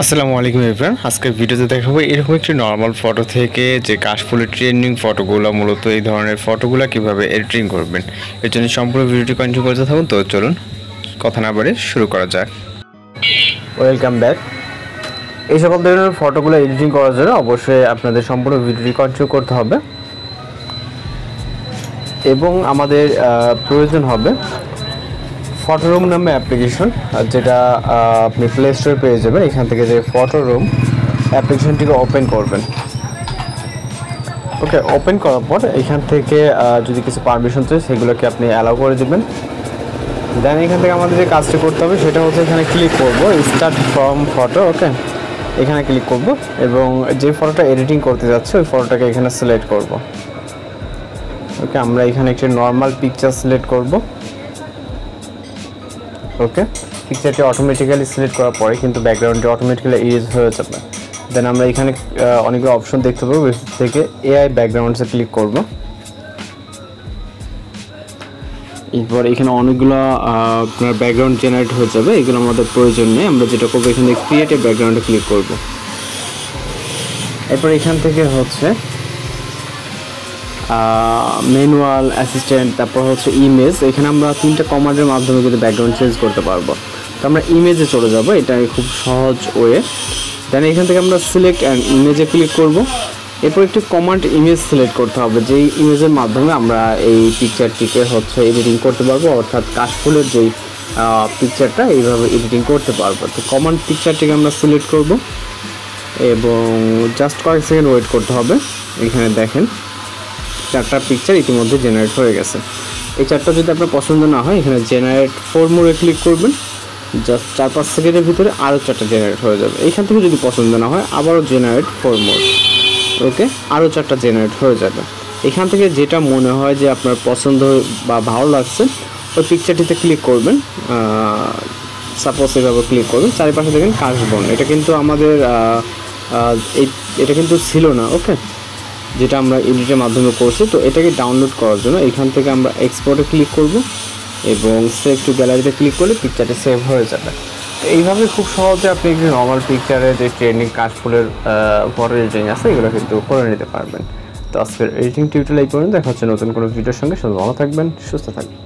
আসসালামু আলাইকুম এভরিওয়ান। আজকের ভিডিওতে দেখাবো এরকম একটি নর্মাল ফটো থেকে যে কাশফুলের ট্রেন্ডিং ফটোগুলো, মূলত এই ধরনের ফটোগুলো কিভাবে এডিটিং করবেন। এর জন্য সম্পূর্ণ ভিডিওটি কন্টিনিউ করতে থাকুন। তো চলুন কথা না বাড়িয়ে শুরু করা যাক। Welcome back. এই সকল ধরনের ফটোগুলো এডিটিং করার জন্য অবশ্যই আপনাদের সম্পূর্ণ ভিডিওটি কন্টিনিউ করতে হবে এবং আমাদের প্রয়োজন হবে ফটোরুম নামে অ্যাপ্লিকেশন, যেটা আপনি প্লে স্টোরে পেয়ে যাবেন। এখান থেকে যে ফটোরুম অ্যাপ্লিকেশনটিকে ওপেন করবেন। ওকে, ওপেন করার পর এখান থেকে যদি কিছু পারমিশন চাই সেগুলোকে আপনি অ্যালাউ করে দেবেন। দেন এখান থেকে আমাদের যে কাজটি করতে হবে সেটা হচ্ছে এখানে ক্লিক করব, স্টার্ট ফ্রম ফটো। ওকে, এখানে ক্লিক করব এবং যে ফটোটা এডিটিং করতে যাচ্ছে ওই ফটোটাকে এখানে সিলেক্ট করব। ওকে, আমরা এখানে একটি নর্মাল পিকচার সিলেক্ট করব। ওকে, পিকচারটি অটোমেটিক্যালি সিলেক্ট করার পরে কিন্তু ব্যাকগ্রাউন্ডটি অটোমেটিক্যালি ইরেজ হয়ে যাবে। দেন আমরা এখানে অনেকগুলো অপশন দেখতে পাবো, থেকে এআই ব্যাকগ্রাউন্ডসে ক্লিক করব। এরপর এখানে অনেকগুলো আপনার ব্যাকগ্রাউন্ড জেনারেট হয়ে যাবে, এগুলো আমাদের প্রয়োজন নেই। আমরা যেটা করবো এখানে ক্রিয়েট এ ব্যাকগ্রাউন্ডে ক্লিক করব। এরপর এখান থেকে হচ্ছে ম্যানুয়াল অ্যাসিস্ট্যান্ট, তারপর হচ্ছে ইমেজ। এখানে আমরা 3টা কমান্ডের মাধ্যমে কিন্তু ব্যাকগ্রাউন্ড চেঞ্জ করতে পারবো। তো আমরা ইমেজে চলে যাব, এটা খুব সহজ ওয়ে। দেন এখান থেকে আমরা সিলেক্ট অ্যান্ড ইমেজে ক্লিক করব। এরপর একটি কমান্ড ইমেজ সিলেক্ট করতে হবে, যেই ইমেজের মাধ্যমে আমরা এই পিকচারটিকে হচ্ছে এডিটিং করতে পারবো, অর্থাৎ কাশফুলের যেই পিকচারটা এইভাবে এডিটিং করতে পারবো। তো কমান্ড পিকচারটিকে আমরা সিলেক্ট করব এবং জাস্ট কয়েক সেকেন্ড ওয়েট করতে হবে। এখানে দেখেন 4টা পিকচার ইতিমধ্যে জেনারেট হয়ে গেছে। এই 4টা যদি আপনার পছন্দ না হয় এখানে জেনারেট ফর মোরে ক্লিক করবেন। জাস্ট 4-5 সেকেন্ডের ভিতরে আরও 4টা জেনারেট হয়ে যাবে। এইখান থেকে যদি পছন্দ না হয় আবারও জেনারেট ফর মোর। ওকে, আরও 4টা জেনারেট হয়ে যাবে। এখান থেকে যেটা মনে হয় যে আপনার পছন্দ বা ভালো লাগছে ওই পিকচারটিতে ক্লিক করবেন। সাপোজ এভাবে ক্লিক করবেন, চারিপাশে দেখেন কাশবন। এটা কিন্তু আমাদের এটা কিন্তু ছিল না। ওকে, যেটা আমরা এডিটের মাধ্যমে করছি। তো এটাকে ডাউনলোড করার জন্য এখান থেকে আমরা এক্সপোর্টে ক্লিক করব এবং সেভ টু গ্যালারিতে ক্লিক করলে পিকচারটা সেভ হয়ে যাবে। তো এইভাবে খুব সহজে আপনি একটি নর্মাল পিকচারে যে ট্রেন্ডিং কাশফুলের ফটো এডিটিং আছে এগুলো কিন্তু করে নিতে পারবেন। তো আজকের এডিটিং টিউটোরিয়াল এই পর্যন্ত। দেখা হচ্ছে নতুন কোনো ভিডিওর সঙ্গে। ভালো থাকবেন, সুস্থ থাকবেন।